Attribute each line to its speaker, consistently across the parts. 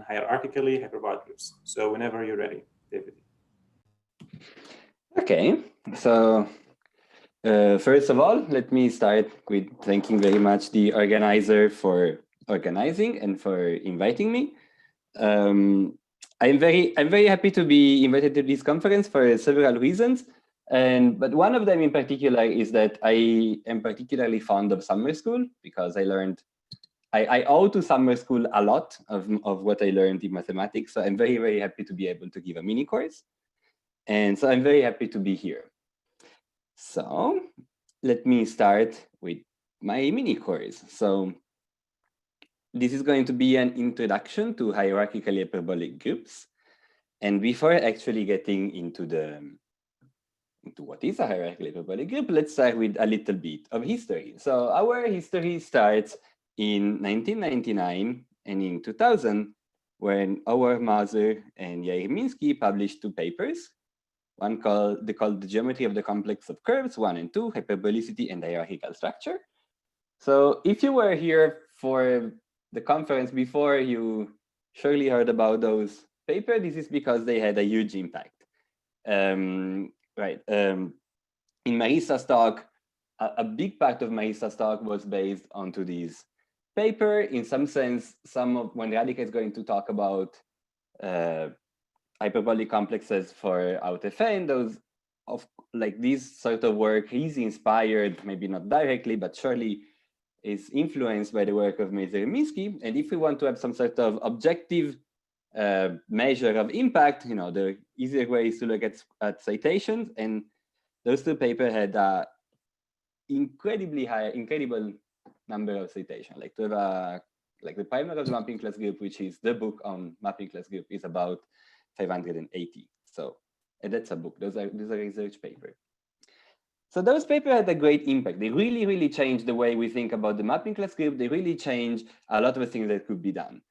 Speaker 1: hierarchically hyperbolic groups. So whenever you're ready, David.
Speaker 2: Okay, so first of all, let me start with thanking very much the organizer for organizing and for inviting me. I'm very happy to be invited to this conference for several reasons. But one of them in particular is that I am particularly fond of summer school because I owe to summer school a lot of what I learned in mathematics. So I'm very happy to be able to give a mini course. And so I'm very happy to be here. So let me start with my mini course. So this is going to be an introduction to hierarchically hyperbolic groups. And before actually getting into what is a hierarchically hyperbolic group, let's start with a little bit of history. So our history starts in 1999 and in 2000, when our Mazur and Yair Minsky published two papers. One called The Geometry of the Complex of Curves, 1 and 2, Hyperbolicity and Hierarchical Structure. So if you were here for the conference before, you surely heard about those papers. This is because they had a huge impact. In Marissa's talk, a big part of Marissa's talk was based onto this paper. In some sense, when Radhika is going to talk about hyperbolic complexes for out FN, this sort of work is inspired, maybe not directly, but surely is influenced by the work of Mazur and Minsky. And if we want to have some sort of objective measure of impact, the easier way is to look at citations. And those two papers had an incredible number of citations. Like to have the primer of the mapping class group, which is the book on mapping class group, is about 580. So, and that's a book. Those are research papers. So those papers had a great impact. They really changed the way we think about the mapping class group. They really changed a lot of the things that could be done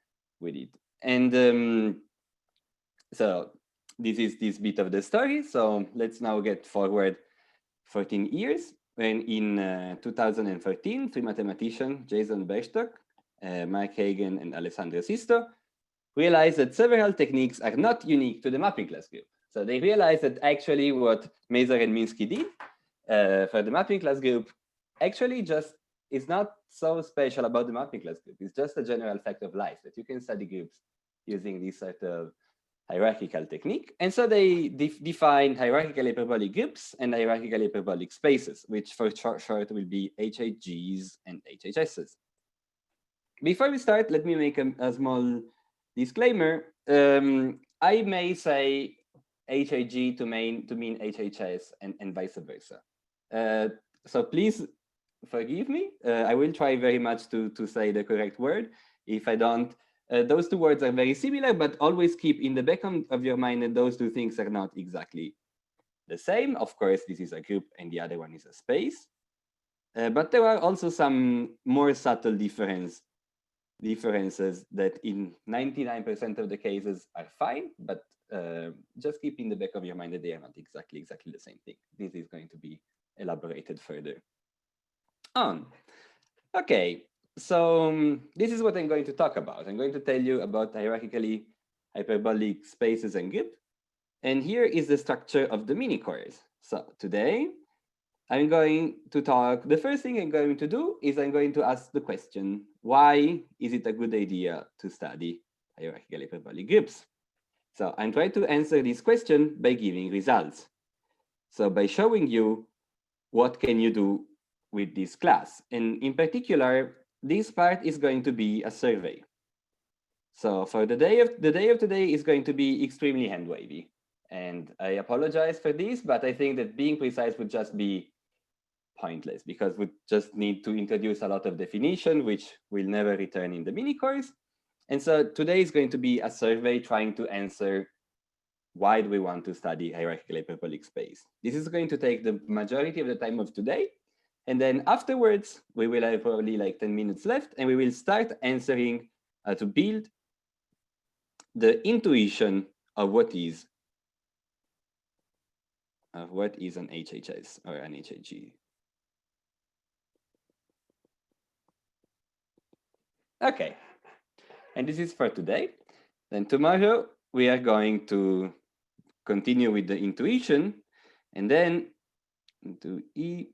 Speaker 2: with it. And so this is this bit of the story. So let's now get forward 14 years. When in 2013, three mathematicians, Jason Berstock, Mark Hagen, and Alessandro Sisto, realized that several techniques are not unique to the mapping class group. So they realized that actually what Mazur and Minsky did for the mapping class group actually just is not so special about the mapping class group. It's just a general fact of life that you can study groups using this sort of hierarchical technique. And so they defined hierarchical hyperbolic groups and hierarchical hyperbolic spaces, which for short will be HHGs and HHSs. Before we start, let me make a small disclaimer. I may say HIG to mean HHS and vice versa. So please forgive me. I will try very much to say the correct word. If I don't, those two words are very similar, but always keep in the back of your mind that those two things are not exactly the same. Of course, this is a group and the other one is a space. But there are also some more subtle differences that in 99% of the cases are fine, but just keep in the back of your mind that they are not exactly the same thing. This is going to be elaborated further on. Okay, so this is what I'm going to talk about. I'm going to tell you about hierarchically hyperbolic spaces and groups. And here is the structure of the mini course. So today, I'm going to talk, the first thing I'm going to do is I'm going to ask the question, why is it a good idea to study hierarchical hyperbolic groups? So I'm trying to answer this question by giving results. So by showing you what can you do with this class. And in particular, this part is going to be a survey. So for the day of today is going to be extremely hand wavy. And I apologize for this, but I think that being precise would just be pointless because we just need to introduce a lot of definition, which will never return in the mini course. And so today is going to be a survey trying to answer why do we want to study hierarchical hyperbolic space. This is going to take the majority of the time of today. And then afterwards, we will have probably like 10 minutes left and we will start answering to build the intuition of what is an HHS or an HIG. Okay, and this is for today. Then tomorrow we are going to continue with the intuition, and then into E.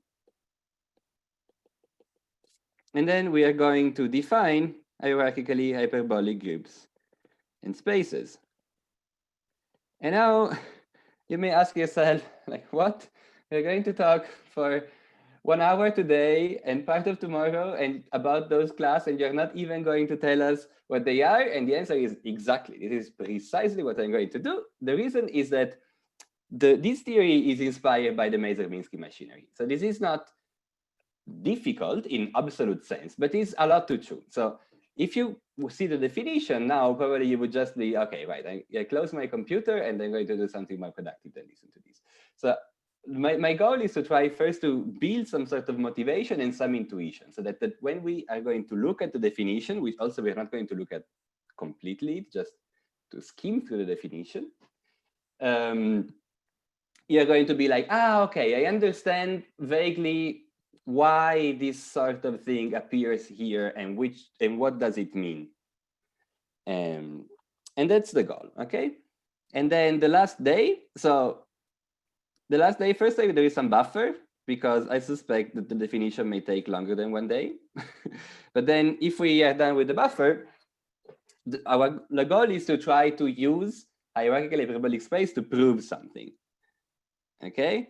Speaker 2: And then we are going to define hierarchically hyperbolic groups and spaces. And now you may ask yourself, like, what? We're going to talk for 1 hour today and part of tomorrow and about those class, and you're not even going to tell us what they are? And the answer is exactly. This is precisely what I'm going to do. The reason is that this theory is inspired by the Maser-Minsky machinery. So this is not difficult in absolute sense, but it's a lot to chew. So if you see the definition now, probably you would just be, okay, right, I close my computer and I'm going to do something more productive than listen to this. So my goal is to try first to build some sort of motivation and some intuition, so that when we are going to look at the definition, which also we're not going to look at completely, just to skim through the definition, you're going to be like, okay, I understand vaguely why this sort of thing appears here and what does it mean. And that's the goal, okay? And then the last day, so the last day, first day, there is some buffer because I suspect that the definition may take longer than 1 day. But then if we are done with the buffer, the goal is to try to use hierarchical hyperbolic space to prove something. Okay,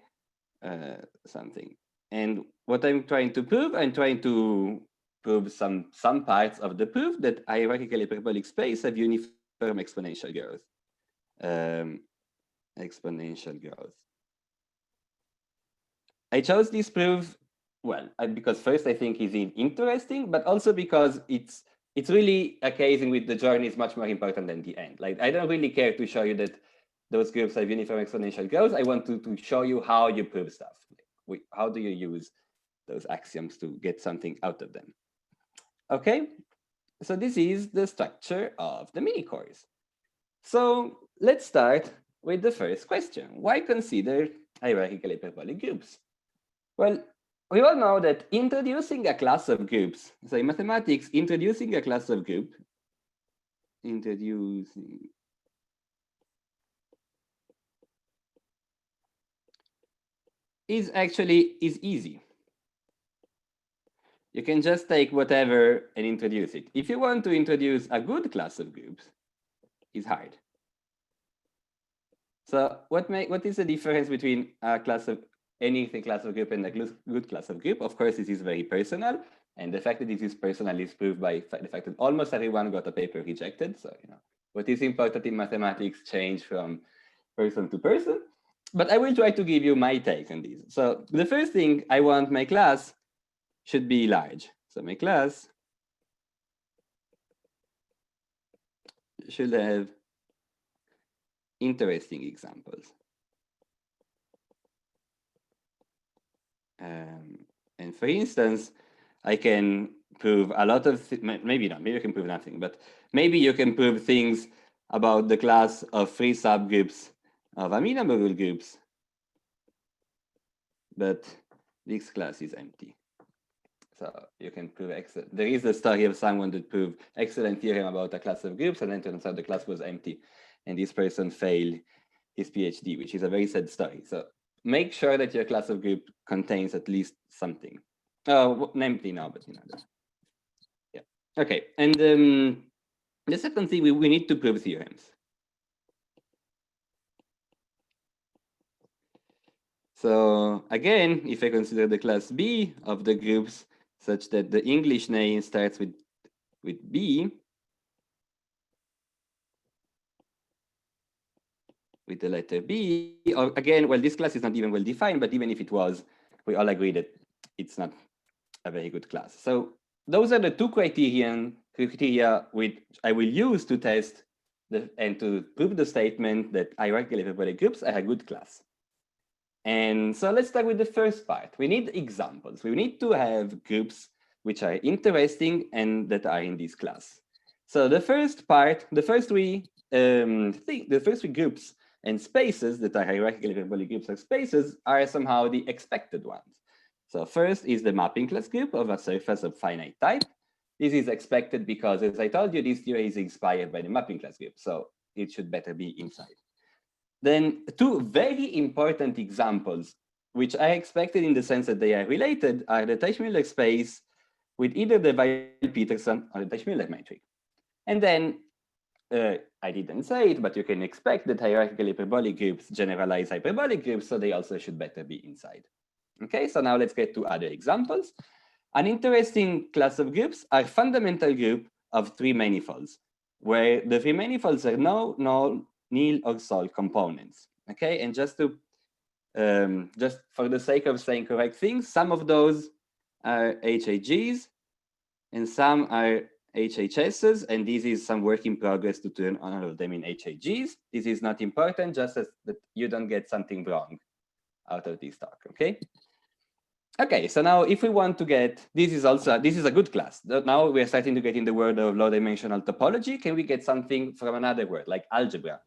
Speaker 2: something. And what I'm trying to prove, I'm trying to prove some parts of the proof that hierarchical hyperbolic space have uniform exponential growth. Exponential growth. I chose this proof, well, because first I think it's interesting, but also because it's really a case in which the journey is much more important than the end. Like, I don't really care to show you that those groups have uniform exponential growth. I want to show you how you prove stuff. How do you use those axioms to get something out of them? Okay, so this is the structure of the mini course. So let's start with the first question. Why consider hierarchical hyperbolic groups? Well, we all know that introducing a class of groups, so in mathematics, introducing a class of group, is easy. You can just take whatever and introduce it. If you want to introduce a good class of groups, it's hard. So what is the difference between a class of class of group and a good class of group? Of course, this is very personal, and the fact that this is personal is proved by the fact that almost everyone got a paper rejected. So what is important in mathematics change from person to person. But I will try to give you my take on this. So the first thing, I want my class should be large. So my class should have interesting examples. And for instance, I can prove a lot of, maybe not, maybe you can prove nothing, but maybe you can prove things about the class of 3 subgroups of amenable groups, but this class is empty. So you can prove excellent. There is a story of someone that proved excellent theorem about a class of groups, and then turns out the class was empty, and this person failed his PhD, which is a very sad story. So make sure that your class of group contains at least something. Oh, empty now, but yeah. Okay, and the second thing, we need to prove theorems. So again, if I consider the class B of the groups such that the English name starts with B, with the letter B, or again, well, this class is not even well defined, but even if it was, we all agree that it's not a very good class. So those are the 2 criteria which I will use to test and to prove the statement that hierarchical hyperbolic groups are a good class. And so let's start with the first part. We need examples. We need to have groups which are interesting and that are in this class. So the first part, the first 3 groups and spaces that are hierarchical hyperbolic groups or spaces are somehow the expected ones. So first is the mapping class group of a surface of finite type. This is expected because, as I told you, this theory is inspired by the mapping class group, so it should better be inside. Then two very important examples, which I expected in the sense that they are related, are the Teichmüller space with either the Weil-Peterson or the Teichmüller metric. And then I didn't say it, but you can expect that hierarchical hyperbolic groups generalize hyperbolic groups, so they also should better be inside. Okay, so now let's get to other examples. An interesting class of groups are fundamental group of three manifolds, where the three manifolds are no, null, nil, or sol components. Okay, and just to just for the sake of saying correct things, some of those are HAGs and some are HHSs, and this is some work in progress to turn all of them in HAGs. This is not important, just as that you don't get something wrong out of this talk, okay? Okay, so now if we want to get, this is a good class. Now we're starting to get in the world of low-dimensional topology. Can we get something from another word, like algebra?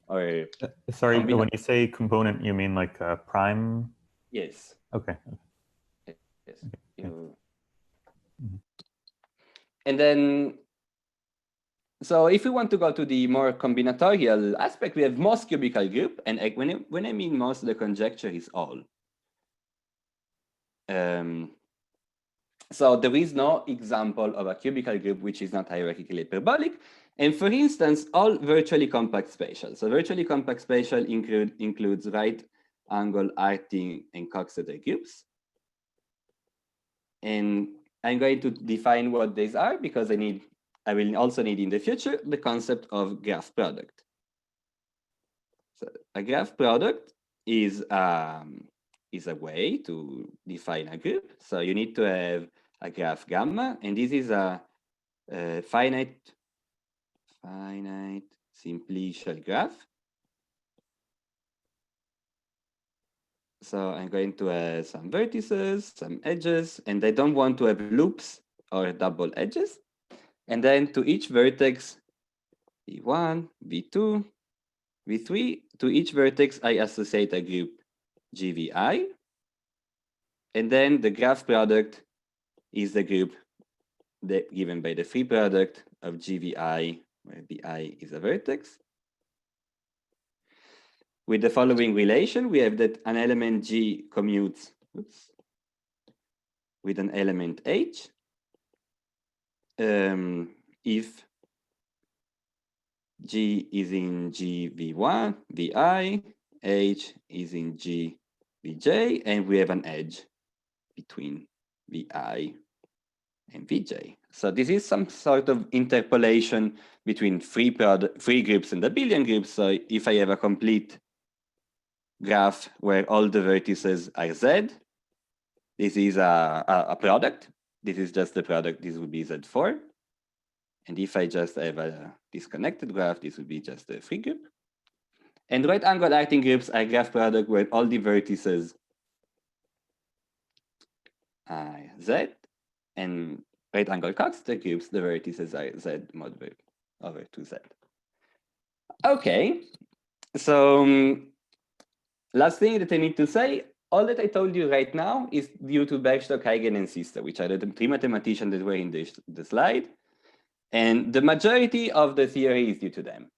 Speaker 2: Or
Speaker 3: sorry, when you say component, you mean like a prime?
Speaker 2: Yes.
Speaker 3: Okay.
Speaker 2: Yes.
Speaker 3: Okay.
Speaker 2: And then, so if we want to go to the more combinatorial aspect, we have most cubical group. And when I mean most, the conjecture is all. So there is no example of a cubical group which is not hierarchically hyperbolic. And for instance, all virtually compact spatial. So virtually compact spatial includes right angle, arting, and Coxeter groups. And I'm going to define what these are because I will also need in the future the concept of graph product. So a graph product is a way to define a group. So you need to have a graph gamma, and this is a finite simplicial graph. So I'm going to have some vertices, some edges, and I don't want to have loops or double edges. And then to each vertex, V1, V2, V3, to each vertex, I associate a group GVI. And then the graph product is the group given by the free product of GVI, where VI is a vertex. With the following relation, we have that an element G commutes with an element H. If G is in GV1, VI, H is in GVJ, and we have an edge between VI and VJ. So this is some sort of interpolation between free groups and abelian groups. So if I have a complete graph where all the vertices are Z, this is a product. This is just the product. This would be Z4. And if I just have a disconnected graph, this would be just a free group. And right angle acting groups are graph product where all the vertices are Z, and right angle Coxeter groups, the vertices are Z mod over 2Z. Okay, so last thing that I need to say, all that I told you right now is due to Bergstock, Huygens, and Sister, which are the three mathematicians that were in the slide. And the majority of the theory is due to them.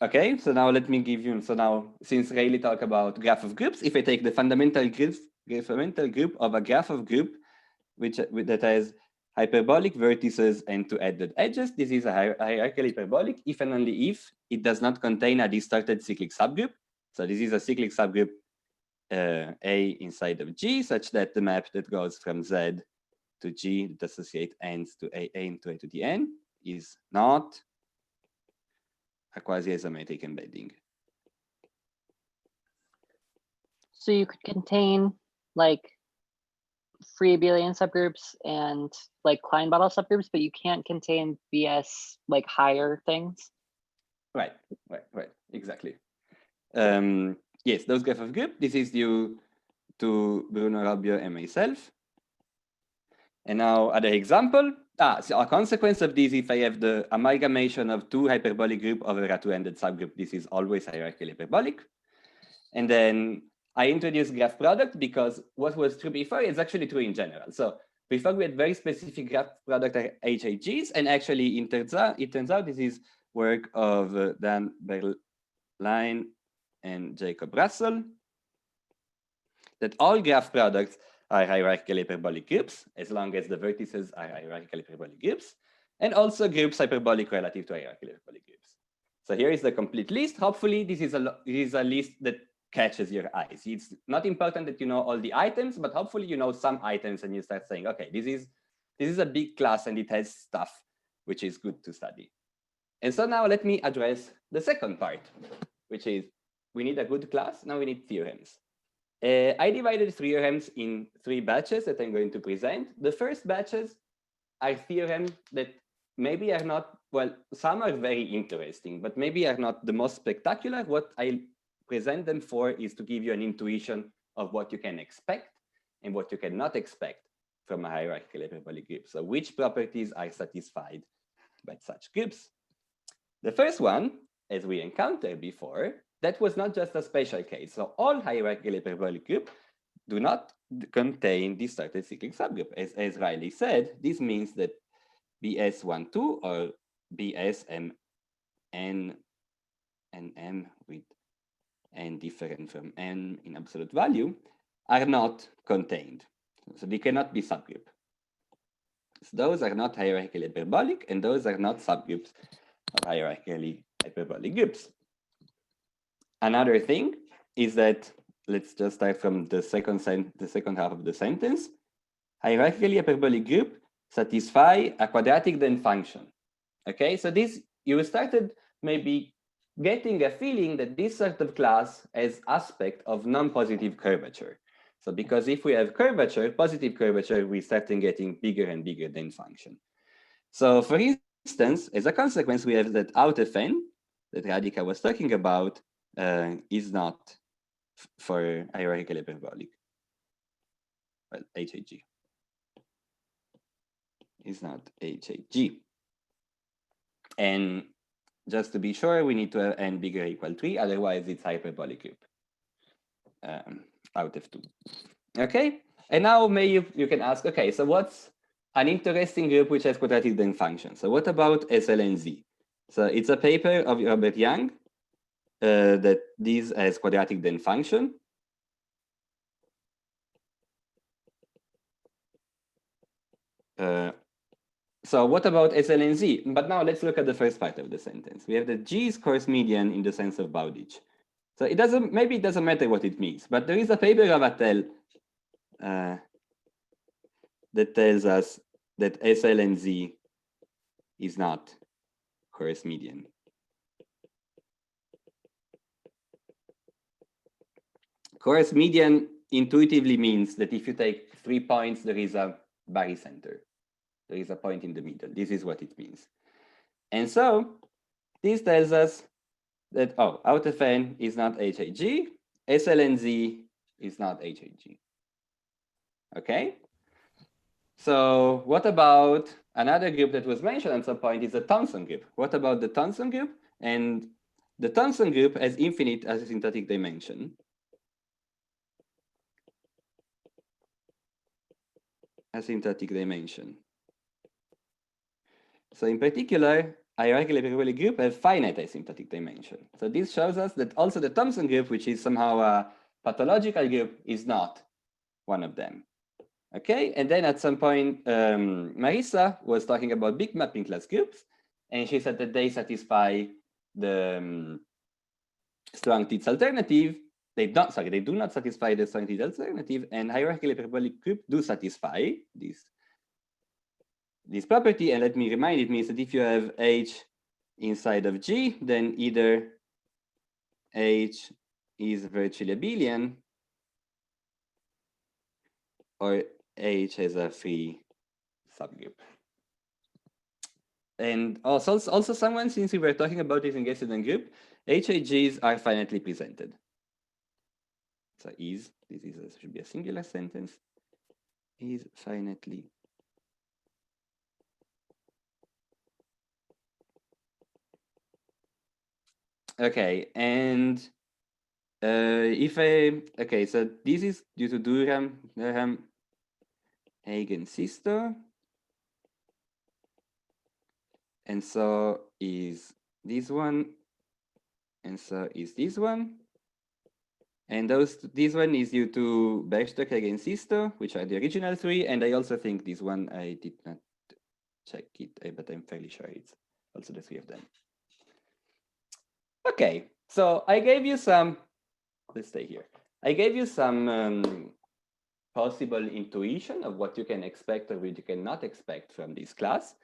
Speaker 2: Okay, so now let me give you, so now since Rayleigh talked about graph of groups, if I take the fundamental group of a graph of group, that has hyperbolic vertices and two added edges, this is a hierarchical hyperbolic if and only if it does not contain a distorted cyclic subgroup. So this is a cyclic subgroup A inside of G, such that the map that goes from Z to G that associate ends to A into A to the N is not a quasi-axiomatic embedding.
Speaker 4: So you could contain like free abelian subgroups and like Klein-Bottle subgroups, but you can't contain BS like higher things.
Speaker 2: Right, exactly. Yes, those graph of group. This is due to Bruno Robbio and myself. And now other example. So a consequence of this, if I have the amalgamation of two hyperbolic group over a two-ended subgroup, this is always hierarchical hyperbolic. And then I introduce graph product because what was true before is actually true in general. So before we had very specific graph product HIGs, and actually it turns out this is work of Dan Berline and Jacob Russell, that all graph products are hierarchical hyperbolic groups, as long as the vertices are hierarchical hyperbolic groups, and also groups hyperbolic relative to hierarchical hyperbolic groups. So here is the complete list. Hopefully, this is a list that catches your eyes. It's not important that you know all the items, but hopefully you know some items and you start saying, okay, this is a big class and it has stuff which is good to study. And so now let me address the second part, which is we need a good class. Now we need theorems. I divided theorems in 3 batches that I'm going to present. The first batches are theorems that maybe are not, well, some are very interesting, but maybe are not the most spectacular. What I present them for is to give you an intuition of what you can expect and what you cannot expect from a hierarchical hyperbolic group. So which properties are satisfied by such groups? The first one, as we encountered before, that was not just a special case. So all hierarchical hyperbolic groups do not contain the statistical subgroup. As Riley said, this means that BS12 or BSM n and m with n different from n in absolute value are not contained. So they cannot be subgroup. So those are not hierarchically hyperbolic, and those are not subgroups of hierarchically hyperbolic groups. Another thing is that, let's just start from the second half of the sentence. Hierarchically hyperbolic group satisfy a quadratic then function. Okay, so this, you started maybe getting a feeling that this sort of class has aspect of non-positive curvature. So because if we have curvature, positive curvature, we start getting bigger and bigger than function. So for instance, as a consequence, we have that out of n that Radhika was talking about is not for hierarchical hyperbolic. Well, HIG is not HIG. And just to be sure, we need to have n bigger or equal 3, otherwise it's hyperbolic group out of 2. Okay, and now maybe you can ask, okay, so what's an interesting group which has quadratic then function? So what about SLNZ? So it's a paper of Robert Young that this has quadratic then function. So what about SLNZ? But now let's look at the first part of the sentence. We have that G is coarse median in the sense of Bowditch. So it doesn't, maybe it doesn't matter what it means, but there is a paper of Attel that tells us that SLNZ is not coarse median. Coarse median intuitively means that if you take 3 points, there is a barycenter. There is a point in the middle. This is what it means. And so this tells us that, oh, out of n is not HIG, SLNZ is not HIG. Okay? So what about another group that was mentioned at some point is the Thompson group. What about the Thompson group? And the Thompson group has infinite asymptotic dimension. Asymptotic dimension. So in particular, hierarchical hyperbolic group have finite asymptotic dimension. So this shows us that also the Thompson group, which is somehow a pathological group, is not one of them. Okay, and then at some point, Marissa was talking about big mapping class groups, and she said that they satisfy the strong Tits alternative. They do not satisfy the strong Tits alternative, and hierarchical hyperbolic group do satisfy this property. And let me remind, it means that if you have H inside of G, then either H is virtually abelian or H has a free subgroup. And also someone, since we were talking about this in Gestalt group, HIGs are finitely presented. So should be a singular sentence, is finitely . Okay, and so this is due to Durham eigensister. And so is this one. And so is this one. And this one is due to Bergstock eigensister, which are the original three. And I also think this one, I did not check it, but I'm fairly sure it's also the three of them. Okay, so I gave you some, let's stay here. I gave you some possible intuition of what you can expect or what you cannot expect from this class.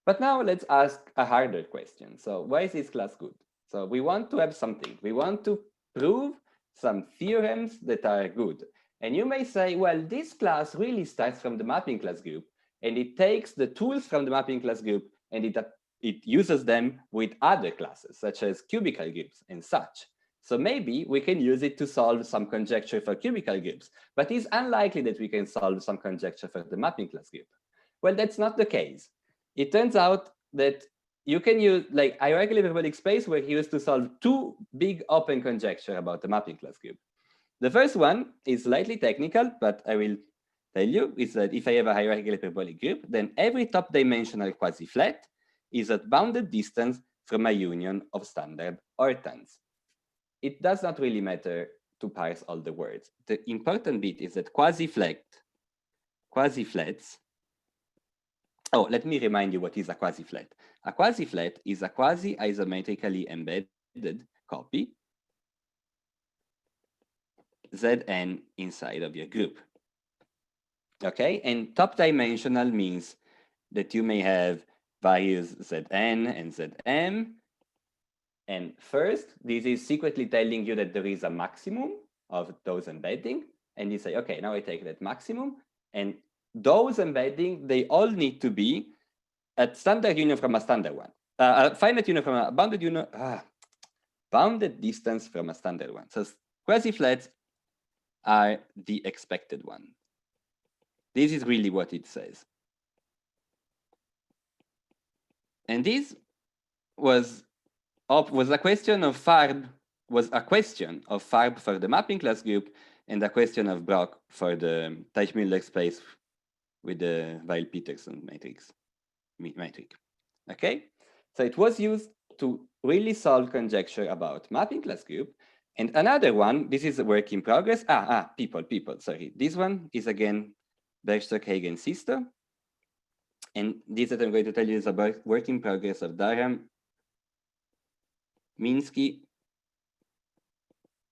Speaker 2: But now let's ask a harder question. So why is this class good? So we want to have something. We want to prove some theorems that are good. And you may say, well, this class really starts from the mapping class group, and it takes the tools from the mapping class group, and it uses them with other classes, such as cubical groups and such. So maybe we can use it to solve some conjecture for cubical groups, but it's unlikely that we can solve some conjecture for the mapping class group. Well, that's not the case. It turns out that you can use like hierarchical hyperbolic space were used to solve two big open conjecture about the mapping class group. The first one is slightly technical, but I will tell you is that if I have a hierarchical hyperbolic group, then every top dimensional quasi-flat is at bounded distance from a union of standard orthants. It does not really matter to parse all the words. The important bit is that quasi-flats. Oh, let me remind you what is a quasi-flat. A quasi-flat is a quasi-isometrically embedded copy Zn inside of your group. Okay, and top dimensional means that you may have values Zn and Zm. And first, this is secretly telling you that there is a maximum of those embedding. And you say, okay, now I take that maximum. And those embedding, they all need to be at standard union from a standard one. A finite union from a bounded union, bounded distance from a standard one. So quasi-flats are the expected one. This is really what it says. And this was a question of Farb, for the mapping class group, and a question of Brock for the Teichmüller space with the Weil-Peterson metric. Okay, so it was used to really solve conjecture about mapping class group. And another one, this is a work in progress. People, sorry. This one is again Bergstock-Hagen-Sister. And this that I'm going to tell you is about work in progress of Darham, Minsky,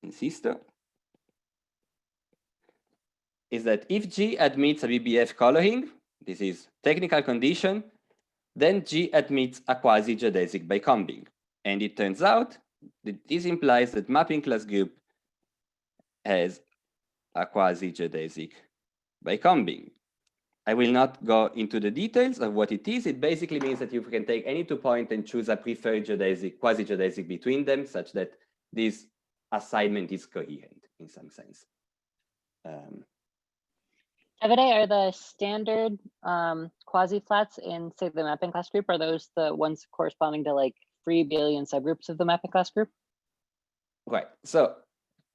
Speaker 2: and Sister. Is that if G admits a BBF coloring, this is technical condition, then G admits a quasi-geodesic bicombing. And it turns out that this implies that mapping class group has a quasi-geodesic bicombing. I will not go into the details of what it is. It basically means that you can take any 2 points and choose a preferred geodesic, quasi-geodesic between them, such that this assignment is coherent in some sense.
Speaker 4: Davide, are the standard quasi-flats in, say, the mapping class group, are those the ones corresponding to like free abelian subgroups of the mapping class group?
Speaker 2: Right. So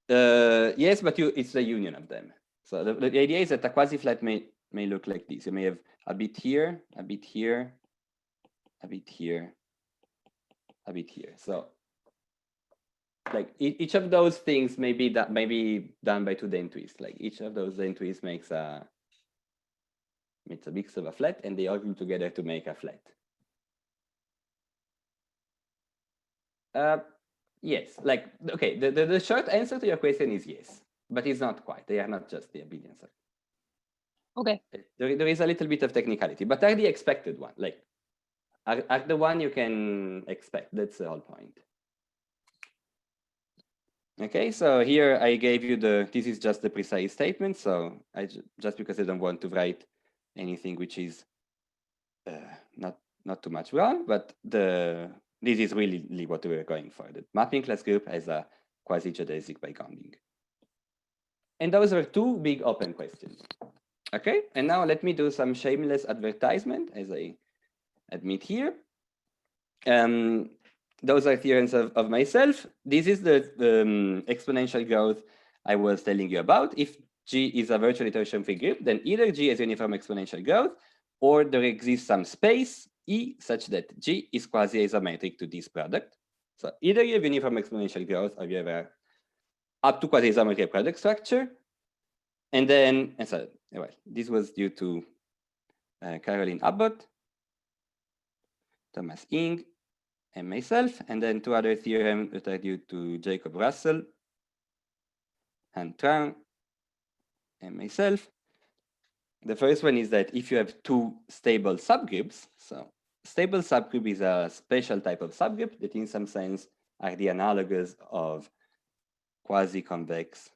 Speaker 2: yes, but it's the union of them. So the idea is that a quasi-flat may look like this. You may have a bit here, a bit here, a bit here, a bit here. So like each of those things may be done by 2 Dehn twists. Like each of those Dehn twists makes a mix of a flat, and they all come together to make a flat. Yes, like okay. The short answer to your question is yes, but it's not quite. They are not just the abelian subgroups.
Speaker 4: Okay.
Speaker 2: There is a little bit of technicality, but are the expected one, like are the one you can expect. That's the whole point. Okay, so here I gave you this is just the precise statement. So just because I don't want to write anything which is not too much wrong, but this is really what we were going for. The mapping class group has a quasi-geodesic bicombing. And those are 2 big open questions. Okay, and now let me do some shameless advertisement, as I admit here. Those are theorems of myself. This is the exponential growth I was telling you about. If G is a virtually torsion-free group, then either G has uniform exponential growth, or there exists some space E such that G is quasi-isometric to this product. So either you have uniform exponential growth, or you have a up to quasi-isometric product structure. And then, well, this was due to Caroline Abbott, Thomas Ing, and myself, and then 2 other theorems that are due to Jacob Russell, and Tran, and myself. The first one is that if you have 2 stable subgroups, so stable subgroup is a special type of subgroup that in some sense are the analogues of quasi-convex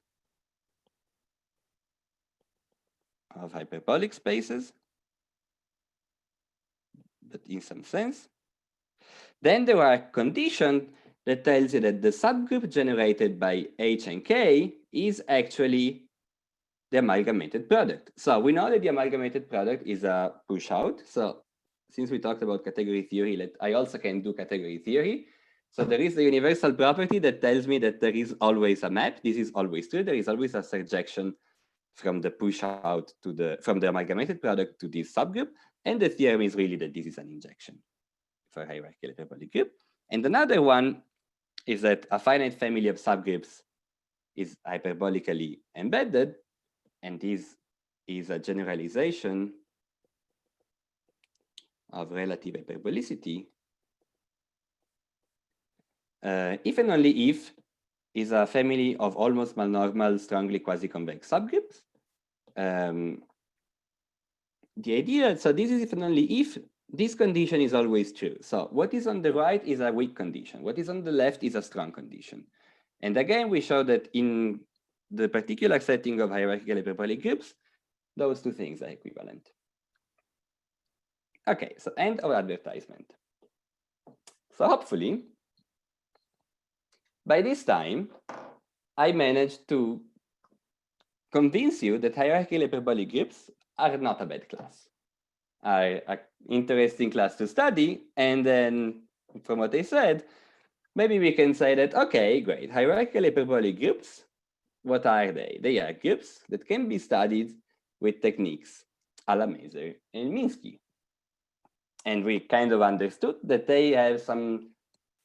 Speaker 2: of hyperbolic spaces, but in some sense. Then there are conditions that tells you that the subgroup generated by H and K is actually the amalgamated product. So we know that the amalgamated product is a push out. So since we talked about category theory, I also can do category theory. So there is the universal property that tells me that there is always a map. This is always true. There is always a surjection from the push out to from the amalgamated product to this subgroup. And the theorem is really that this is an injection for a hierarchical hyperbolic group. And another one is that a finite family of subgroups is hyperbolically embedded. And this is a generalization of relative hyperbolicity if and only if is a family of almost malnormal, strongly quasi-convex subgroups. The idea, so this is if and only if this condition is always true. So what is on the right is a weak condition. What is on the left is a strong condition. And again, we show that in the particular setting of hierarchical hyperbolic groups, those 2 things are equivalent. Okay, so end of advertisement. So hopefully, by this time, I managed to convince you that hierarchical hyperbolic groups are not a bad class, are an interesting class to study. And then from what I said, maybe we can say that, okay, great, hierarchical hyperbolic groups, what are they? They are groups that can be studied with techniques a la Maser and Minsky. And we kind of understood that they have some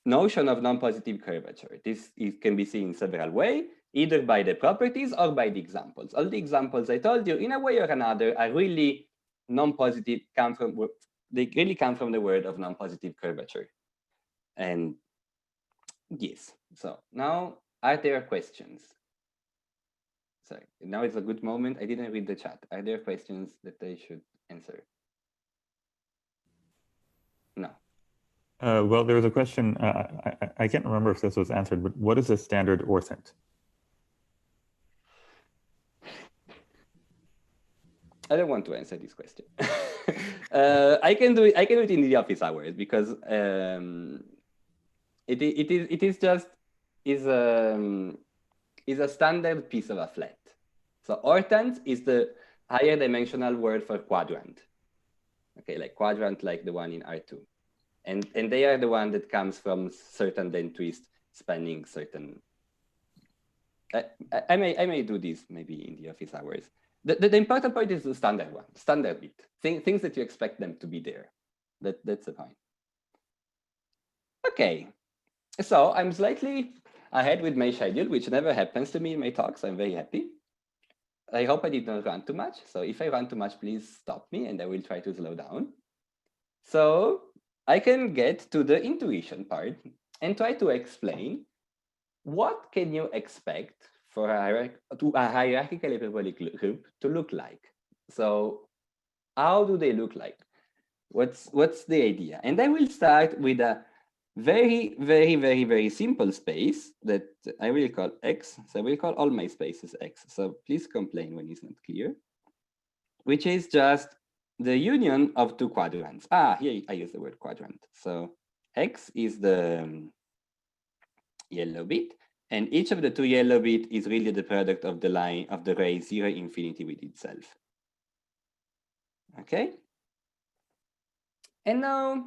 Speaker 2: notion of non-positive curvature. This can be seen in several ways, either by the properties or by the examples. All the examples I told you, in a way or another, are really non-positive, they really come from the word of non-positive curvature. And yes, so now are there questions? Sorry, now it's a good moment. I didn't read the chat. Are there questions that I should answer? No.
Speaker 3: Well, there was a question. I can't remember if this was answered, but what is a standard orthant?
Speaker 2: I don't want to answer this question. I can do it in the office hours because it is a standard piece of a flat. So orthant is the higher dimensional word for quadrant. Okay, like quadrant, like the one in R2. And they are the one that comes from certain then twist spanning certain. I may do this maybe in the office hours. The important point is the standard one, standard bit, things that you expect them to be there. That's the point. Okay, so I'm slightly ahead with my schedule, which never happens to me in my talks. I'm very happy. I hope I did not run too much. So if I run too much, please stop me and I will try to slow down. So I can get to the intuition part and try to explain what can you expect for a hierarchical hyperbolic group to look like. So how do they look like? What's the idea? And I will start with a very, very, very, very simple space that I will call X. So I will call all my spaces X. So please complain when it's not clear, which is just the union of 2 quadrants. Here I use the word quadrant. So X is the yellow bit, and each of the 2 yellow bits is really the product of the line of the ray 0 infinity with itself. Okay. And now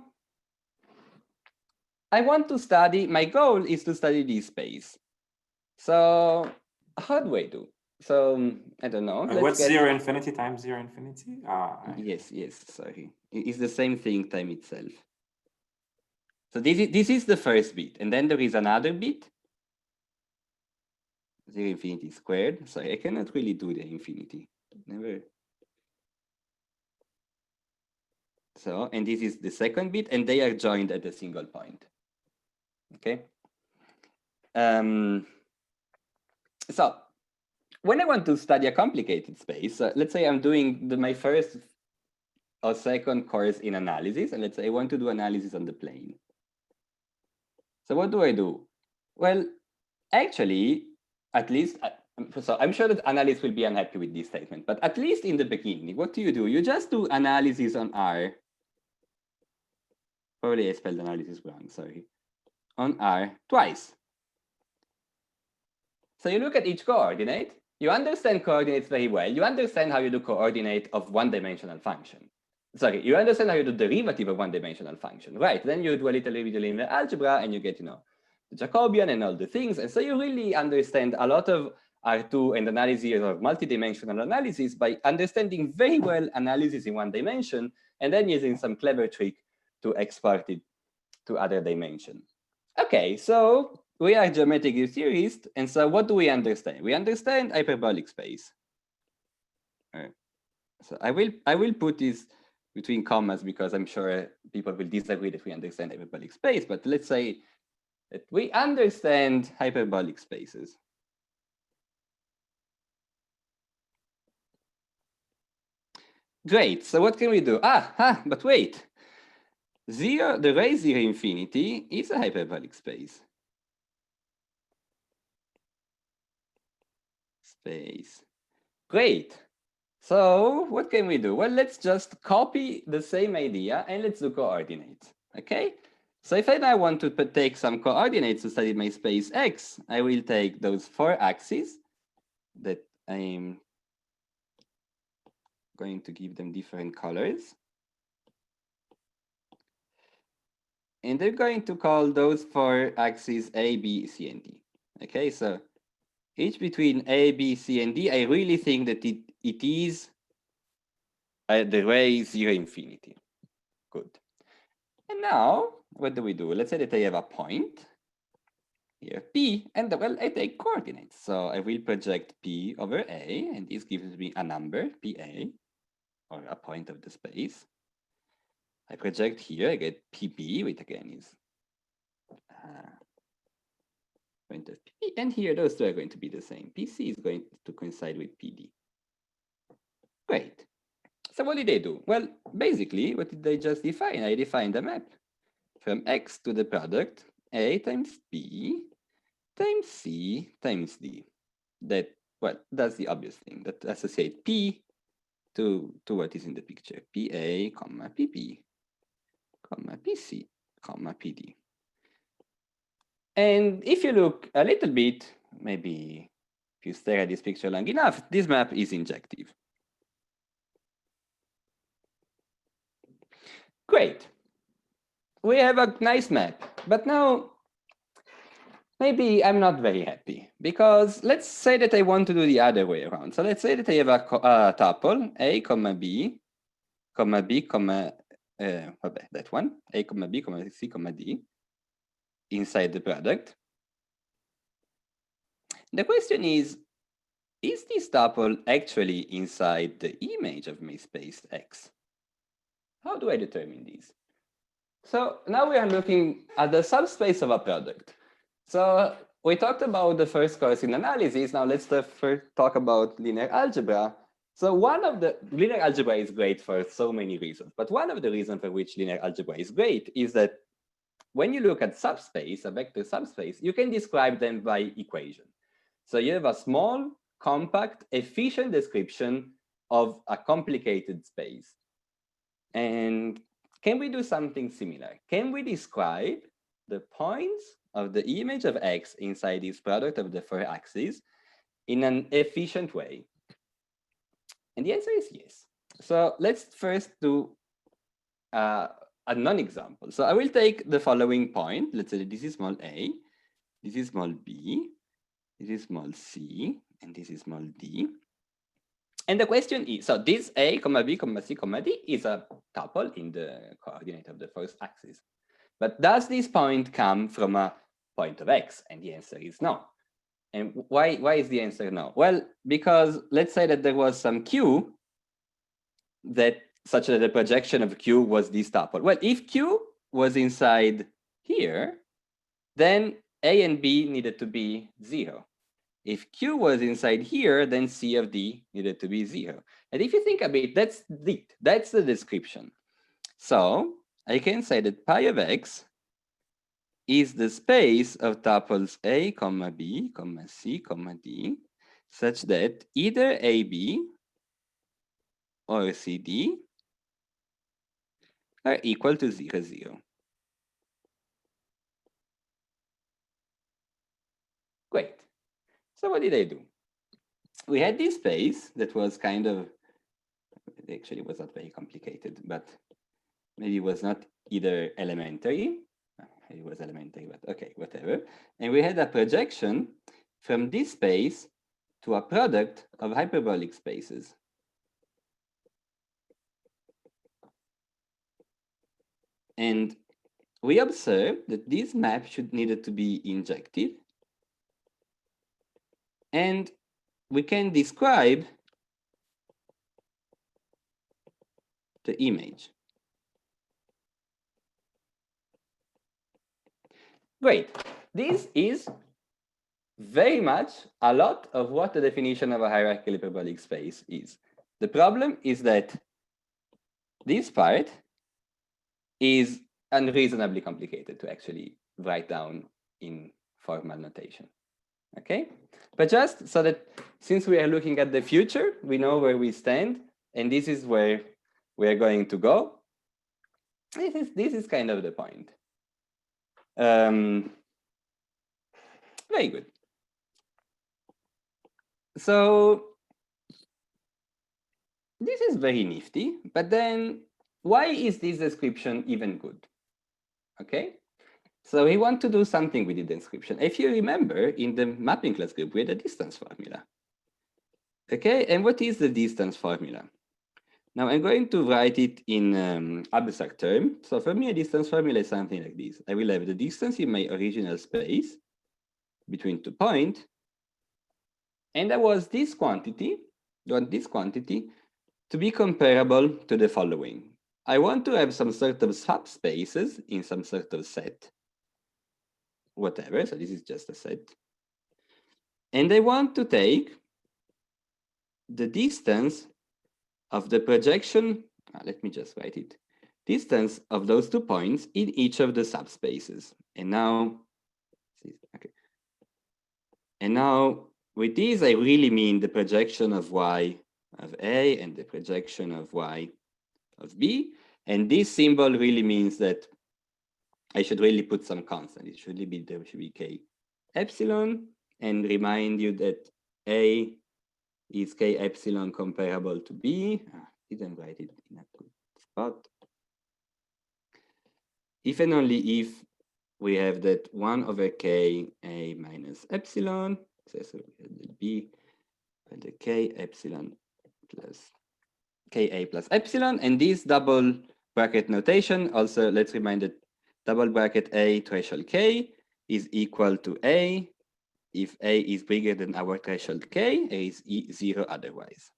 Speaker 2: I want to study, my goal is to study this space. So how do I do? So I don't know.
Speaker 1: What's 0 infinity times 0 infinity?
Speaker 2: Yes, sorry. It's the same thing time itself. So this is the first bit, and then there is another bit. 0 infinity squared. Sorry, I cannot really do the infinity. Never. So, and this is the second bit, and they are joined at a single point. Okay. So when I want to study a complicated space, let's say I'm doing my first or second course in analysis, and let's say I want to do analysis on the plane. So what do? Well, actually, at least, so I'm sure that analysts will be unhappy with this statement, but at least in the beginning, what do? You just do analysis on R. Probably I spelled analysis wrong, sorry. On R twice. So you look at each coordinate, you understand coordinates very well, you understand how you do coordinate of one-dimensional function. Sorry, you understand how you do derivative of one-dimensional function, right? Then you do a little bit of linear algebra and you get, the Jacobian and all the things. And so you really understand a lot of R2 and analysis of multidimensional analysis by understanding very well analysis in one dimension and then using some clever trick to export it to other dimension. Okay, so we are geometric theorists, and so what do we understand? We understand hyperbolic space. So I will put this between commas because I'm sure people will disagree that we understand hyperbolic space, but let's say that we understand hyperbolic spaces. Great, so what can we do? But wait. The ray 0 infinity is a hyperbolic space. Great. So what can we do? Well, let's just copy the same idea and let's do coordinates. Okay. So if I now want to take some coordinates to study my space X, I will take those 4 axes that I'm going to give them different colors. And they're going to call those 4 axes A, B, C, and D. Okay, so each between A, B, C, and D, I really think that it is the ray 0 infinity. Good. And now, what do? Let's say that I have a point here, P, and well, I take coordinates. So I will project P over A, and this gives me a number, PA, or a point of the space. I project here, I get PB, which again is point of PP, and here those two are going to be the same. PC is going to coincide with PD. Great. So what did they do? Well, basically, what did they just define? I defined a map from X to the product A times B times C times D. That, well, that's the obvious thing, that associate P to what is in the picture. PA, comma, PP, comma, PC, comma, PD. And if you look a little bit, maybe if you stare at this picture long enough, this map is injective. Great. We have a nice map, but now maybe I'm not very happy because let's say that I want to do the other way around. So let's say that I have a tuple, A, comma, B, comma, B, comma, that one, A, comma, B, comma, C, comma, D, inside the product. The question is this tuple actually inside the image of my space X? How do I determine this? So now we are looking at the subspace of a product. So we talked about the first course in analysis. Now let's first talk about linear algebra. So one of the linear algebra is great for so many reasons, but one of the reasons for which linear algebra is great is that when you look at subspace, a vector subspace, you can describe them by equation. So you have a small, compact, efficient description of a complicated space. And can we do something similar? Can we describe the points of the image of X inside this product of the 4 axes in an efficient way? And the answer is yes. So let's first do a non-example. So I will take the following point. Let's say this is small a, this is small b, this is small c, and this is small d. And the question is, so this a, comma b, comma c, comma d is a tuple in the coordinate of the first axis. But does this point come from a point of x? And the answer is no. And why is the answer no? Well, because let's say that there was some q that such that the projection of q was this tuple. Well, if q was inside here, then a and b needed to be 0. If q was inside here, then c of d needed to be 0. And if you think a bit, that's it. That's the description. So I can say that pi of x is the space of tuples a, comma b, comma c, comma d, such that either ab or cd are equal to 0, 0. Great. So what did I do? We had this space that was kind of, actually was not very complicated, but maybe it was not either elementary. It was elementary, but okay, whatever. And we had a projection from this space to a product of hyperbolic spaces. And we observed that this map needed to be injected. And we can describe the image. Great. This is very much a lot of what the definition of a hierarchical hyperbolic space is. The problem is that this part is unreasonably complicated to actually write down in formal notation. Okay? But just so that since we are looking at the future, we know where we stand, and this is where we are going to go. This is kind of the point. Very good. So this is very nifty, but then why is this description even good? Okay, so we want to do something with the description. If you remember, in the mapping class group, we had a distance formula. Okay, and what is the distance formula? Now I'm going to write it in abstract term. So for me, a distance formula is something like this. I will have the distance in my original space between 2 points. And I want this quantity to be comparable to the following. I want to have some sort of subspaces in some sort of set, whatever. So this is just a set. And I want to take the distance of the projection, let me just write it, distance of those 2 points in each of the subspaces. And now, okay. And now with this, I really mean the projection of y of A and the projection of y of B. And this symbol really means that I should really put some constant. It should be, there should be k epsilon, and remind you that A is k epsilon comparable to B. Didn't write it in a good spot. If and only if we have that 1 over k A minus epsilon, so we have the B, and the k epsilon plus ka plus epsilon, and this double bracket notation also, let's remind that double bracket A threshold k is equal to A if A is bigger than our threshold k, A is 0 otherwise.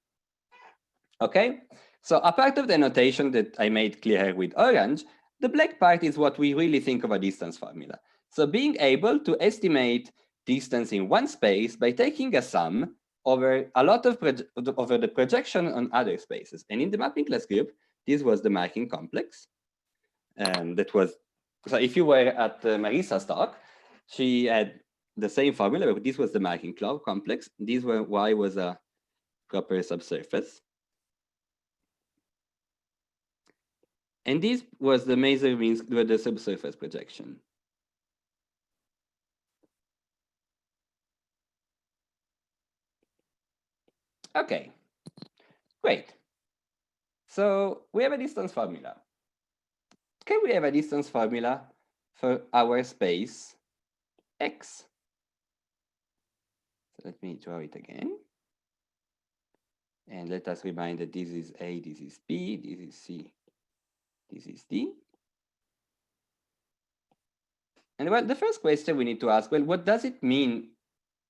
Speaker 2: Okay, so a part of the notation that I made clear with orange, the black part is what we really think of a distance formula. So being able to estimate distance in one space by taking a sum over a lot of over the projection on other spaces. And in the mapping class group, this was the marking complex. And that was, so if you were at Marissa's talk, she had the same formula, but this was the marking complex. This was y was a proper subsurface. And this was the major means with the subsurface projection. Okay, great. So we have a distance formula. Can we have a distance formula for our space X? let me draw it again. And let us remind that this is A, this is B, this is C, this is D. And well, the first question we need to ask, well, what does it mean?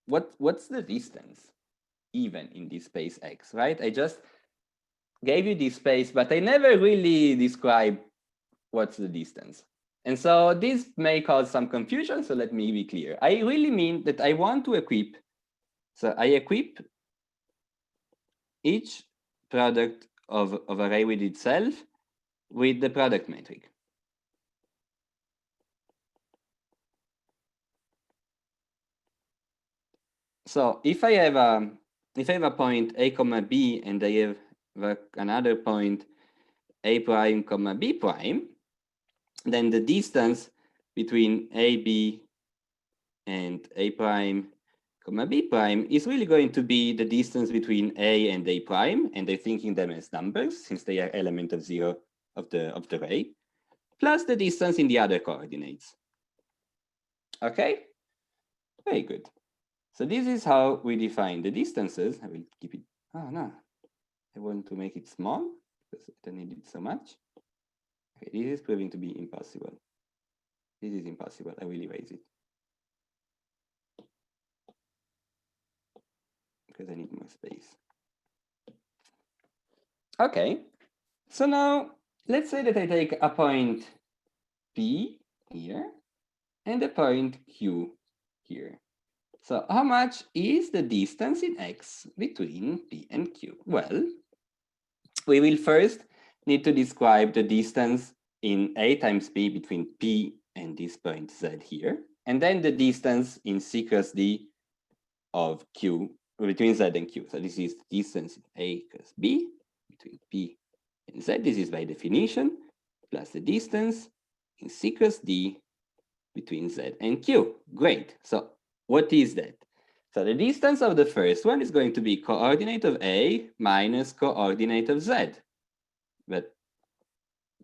Speaker 2: What's the distance even in this space X, right? I just gave you this space, but I never really described what's the distance. And so this may cause some confusion, so let me be clear. I really mean that I want to equip, so I equip each product of array with itself with the product metric. So if I have a point a comma b and I have another point a prime comma b prime, then the distance between a b and a prime comma b prime is really going to be the distance between a and a prime, and I'm thinking them as numbers since they are element of 0 of the array, plus the distance in the other coordinates. Okay, very good. So this is how we define the distances. I will keep it. Oh no, I want to make it small because I don't need it so much. Okay, this is proving to be impossible. This is impossible. I will erase it because I need more space. Okay, so now let's say that I take a point P here and a point Q here. So how much is the distance in X between P and Q? Well, we will first need to describe the distance in A times P between P and this point Z here, and then the distance in C cross D of Q between Z and Q. So this is the distance in A cross B between P and Z. This is by definition, plus the distance in C cross D between Z and Q. Great. So what is that? So the distance of the first one is going to be coordinate of A minus coordinate of Z, but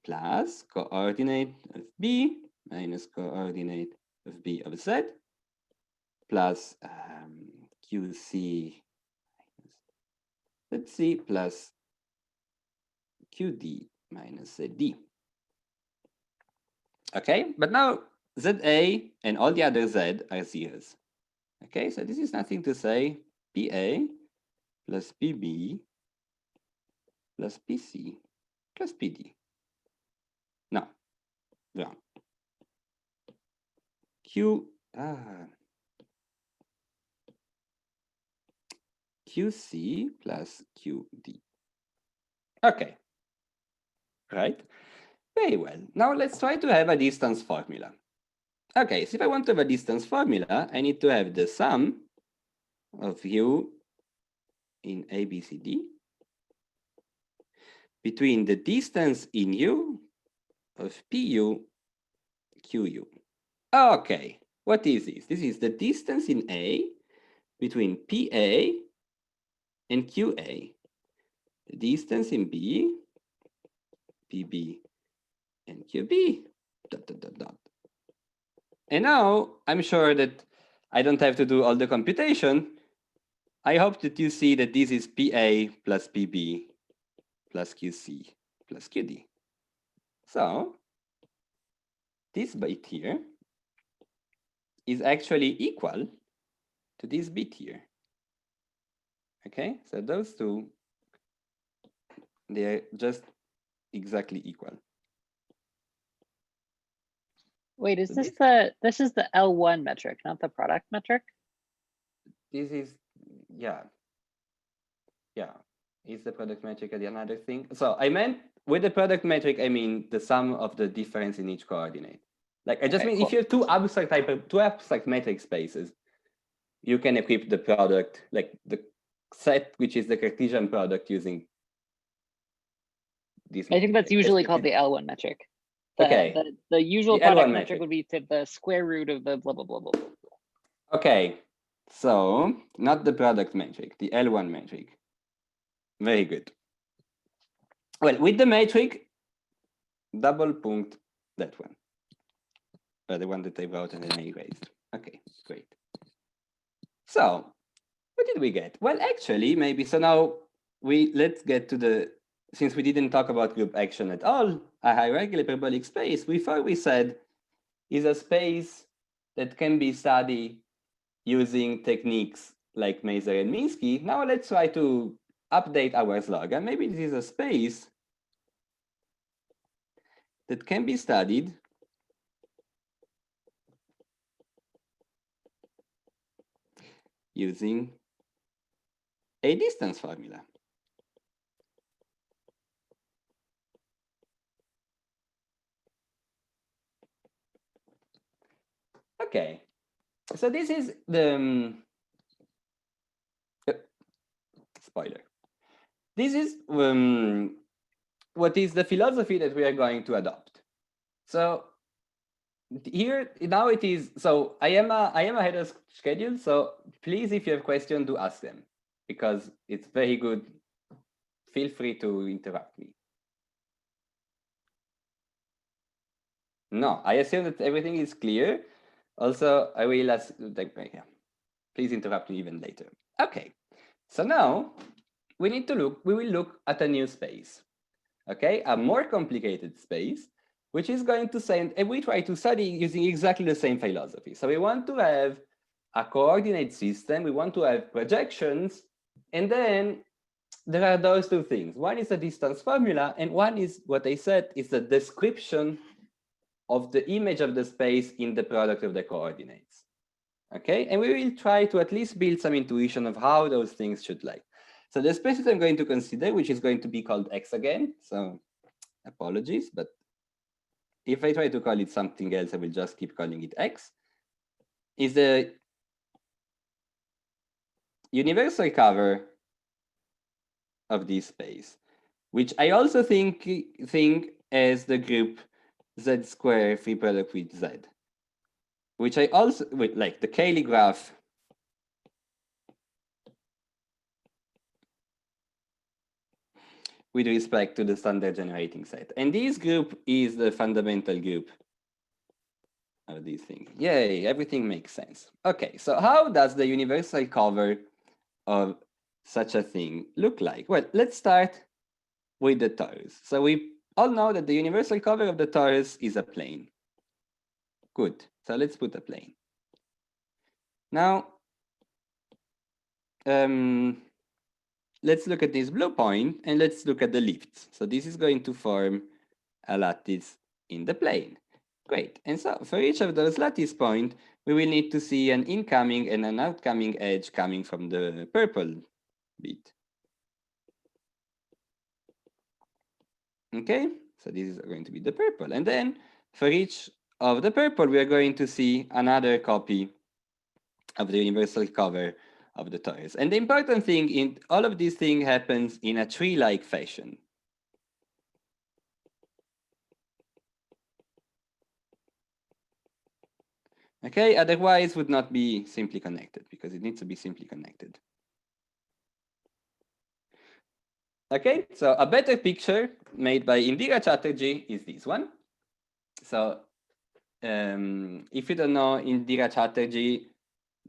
Speaker 2: plus coordinate of B minus coordinate of B of Z, plus QC, let's see, plus QD minus ZD. Okay, but now ZA and all the other Z are zeros. Okay, so this is nothing to say PA plus PB plus PC plus PD. No, wrong. QC plus QD. Okay, right? Very well. Now let's try to have a distance formula. Okay, so if I want to have a distance formula, I need to have the sum of U in ABCD between the distance in U of PU, QU. Okay, what is this? This is the distance in A between PA and QA. The distance in B, PB, and QB, dot, dot, dot, dot. And now I'm sure that I don't have to do all the computation. I hope that you see that this is PA plus PB plus QC plus QD. So this bit here is actually equal to this bit here. Okay, so those two, they're just exactly equal.
Speaker 4: Wait, is
Speaker 2: So
Speaker 4: this is the L1 metric, not the product metric?
Speaker 2: This is, yeah. Is the product metric another thing? So I meant with the product metric, I mean the sum of the difference in each coordinate. Like I just mean,
Speaker 4: cool.
Speaker 2: if you have two abstract metric spaces, you can equip the product, like the set, which is the Cartesian product using this.
Speaker 4: I think that's usually called the L1 metric. The usual product metric would be to the square root of the blah, blah, blah, blah, blah.
Speaker 2: Okay, so not the product metric, the L1 metric. Very good. Well, with the metric, double punct that one. The one that I wrote and then I erased. Okay, great. So What did we get? Well, actually, maybe, so now let's get to the, since we didn't talk about group action at all, a hierarchical hyperbolic space, before we said is a space that can be studied using techniques like Maser and Minsky. Now let's try to update our slogan. Maybe this is a space that can be studied using a distance formula. Okay, so this is the spoiler. This is what is the philosophy that we are going to adopt. So here now it is. So I am ahead of schedule. So please, if you have questions, do ask them, because it's very good. Feel free to interrupt me. No, I assume that everything is clear. Also, I will ask, please interrupt me even later. Okay, so now we will look at a new space, okay? A more complicated space, which is going to send, and we try to study using exactly the same philosophy. So we want to have a coordinate system, we want to have projections, and then there are those two things. One is the distance formula, and one is what I said is the description of the image of the space in the product of the coordinates. Okay, and we will try to at least build some intuition of how those things should like. So the spaces I'm going to consider, which is going to be called X again, so apologies, but if I try to call it something else, I will just keep calling it X, is the universal cover of this space, which I also think as the group Z square free product with Z, which I also, like the Cayley graph with respect to the standard generating set. And this group is the fundamental group of these things. Yay, everything makes sense. Okay, so how does the universal cover of such a thing look like? Well, let's start with the torus. So we all know that the universal cover of the torus is a plane. Good, so let's put a plane. Now, let's look at this blue point and let's look at the lifts. So this is going to form a lattice in the plane. Great, and so for each of those lattice points, we will need to see an incoming and an outcoming edge coming from the purple bit. Okay, so this is going to be the purple. And then for each of the purple, we are going to see another copy of the universal cover of the torus. And the important thing in all of these things happens in a tree-like fashion. Okay, otherwise would not be simply connected because it needs to be simply connected. Okay, so a better picture made by Indira Chatterjee is this one. So if you don't know Indira Chatterjee,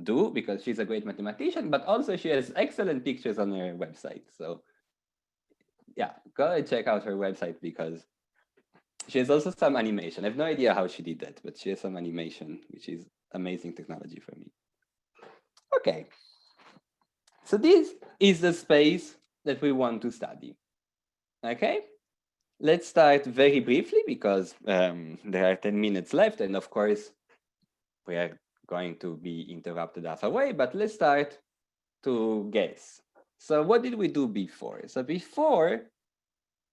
Speaker 2: do, because she's a great mathematician, but also she has excellent pictures on her website. So yeah, go and check out her website because she has also some animation. I have no idea how she did that, but she has some animation, which is amazing technology for me. Okay, so this is the space that we want to study. Okay, let's start very briefly because there are 10 minutes left, and of course, we are going to be interrupted halfway, but let's start to guess. So what did we do before? So before,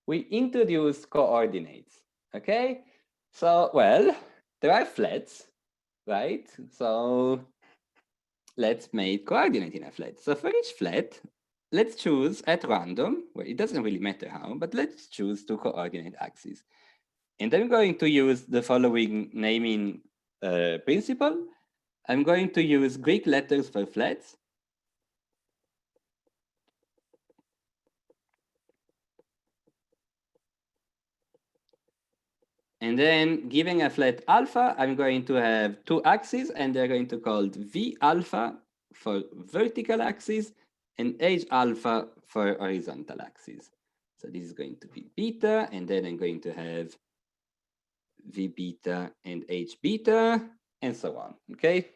Speaker 2: we introduced coordinates, okay? So, well, there are flats, right? So let's make coordinate in a flat. So for each flat, let's choose at random, well, it doesn't really matter how, but let's choose two coordinate axes. And I'm going to use the following naming principle. I'm going to use Greek letters for flats. And then giving a flat alpha, I'm going to have two axes and they're going to call V alpha for vertical axis and H alpha for horizontal axis. So this is going to be beta, and then I'm going to have V beta and H beta, and so on, okay?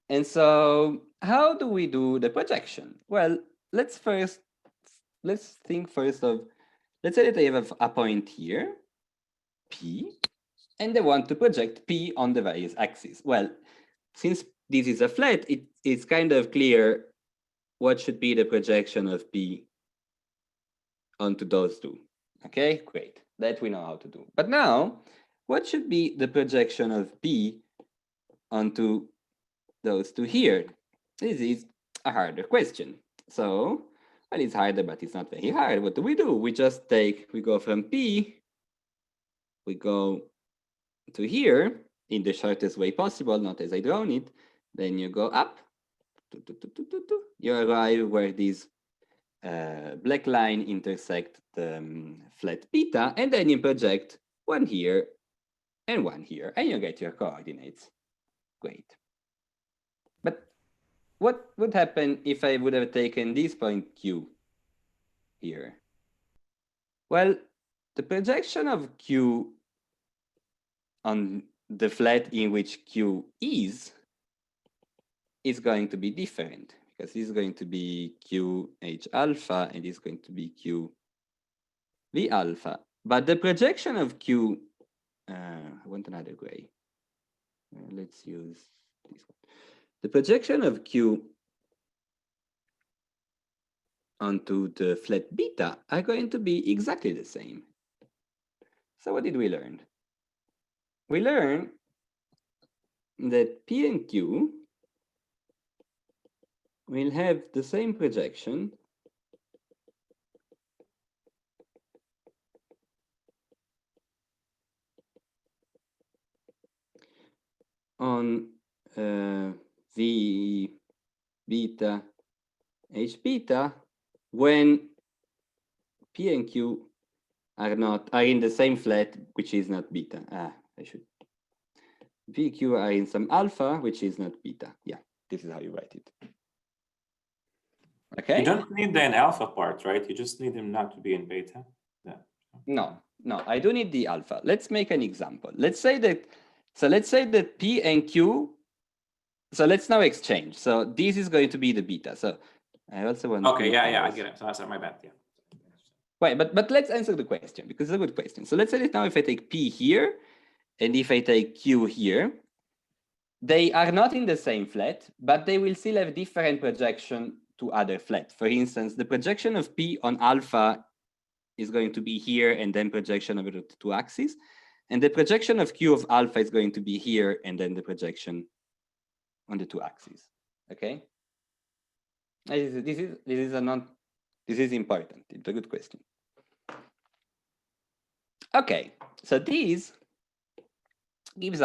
Speaker 2: And so how do we do the projection? Well, let's think first of, let's say that I have a point here, P, and I want to project P on the various axes. Well, since this is a flat, it's kind of clear what should be the projection of P onto those two. Okay, great. That we know how to do. But now, what should be the projection of P onto those two here? This is a harder question. So, well, it's harder, but it's not very hard. What do? We just we go from P, we go to here in the shortest way possible, not as I drawn it. Then you go up, you arrive where these black line intersect the flat beta, and then you project one here and one here, and you get your coordinates. Great. But what would happen if I would have taken this point Q here? Well, the projection of Q on the flat in which Q is going to be different, because this is going to be Q H alpha and this is going to be Q V alpha. But the projection of Q, I want another gray. Let's use this one. The projection of Q onto the flat beta are going to be exactly the same. So what did we learn? We learned that P and Q will have the same projection on V beta H beta when P and Q are in the same flat, which is not beta. VQ are in some alpha, which is not beta. Yeah, this is how you write it. Okay.
Speaker 1: You don't need the alpha part, right? You just need them not to be in beta. Yeah.
Speaker 2: No, I do need the alpha. Let's make an example. Let's say that P and Q. So let's now exchange. So this is going to be the beta. So I also want.
Speaker 1: Okay, yeah, I get it. So that's my bad. Yeah.
Speaker 2: Wait, but let's answer the question because it's a good question. So let's say that now if I take P here and if I take Q here, they are not in the same flat, but they will still have different projection to other flat. For instance, the projection of P on alpha is going to be here and then projection over the two axes. And the projection of Q of alpha is going to be here and then the projection on the two axes. Okay? This is important. It's a good question. Okay, so this gives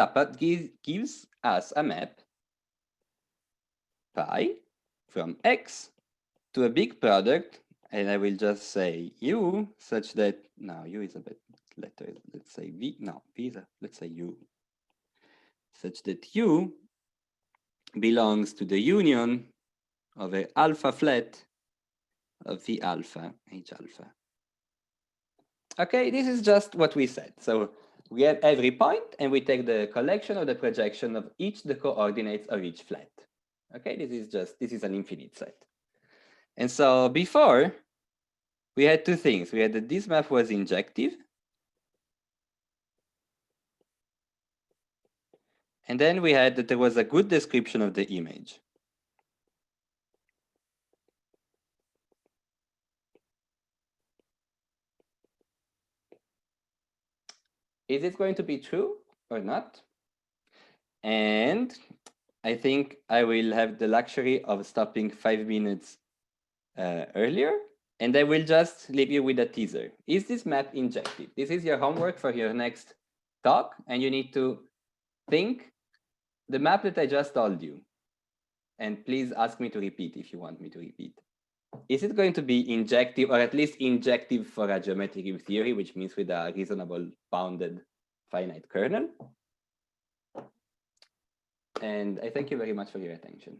Speaker 2: us a map pi from X to a big product, and I will just say U such that now U is a bit letter. Let's say V. No, V is let's say U, such that U belongs to the union of a alpha flat of V alpha H alpha. Okay, this is just what we said. So we have every point and we take the collection of the projection of each the coordinates of each flat. Okay, this is an infinite set. And so before we had two things. We had that this map was injective. And then we had that there was a good description of the image. Is it going to be true or not? And I think I will have the luxury of stopping 5 minutes earlier, and I will just leave you with a teaser. Is this map injective? This is your homework for your next talk, and you need to think the map that I just told you. And please ask me to repeat if you want me to repeat. Is it going to be injective, or at least injective for a geometric theory, which means with a reasonable bounded finite kernel? And I thank you very much for your attention.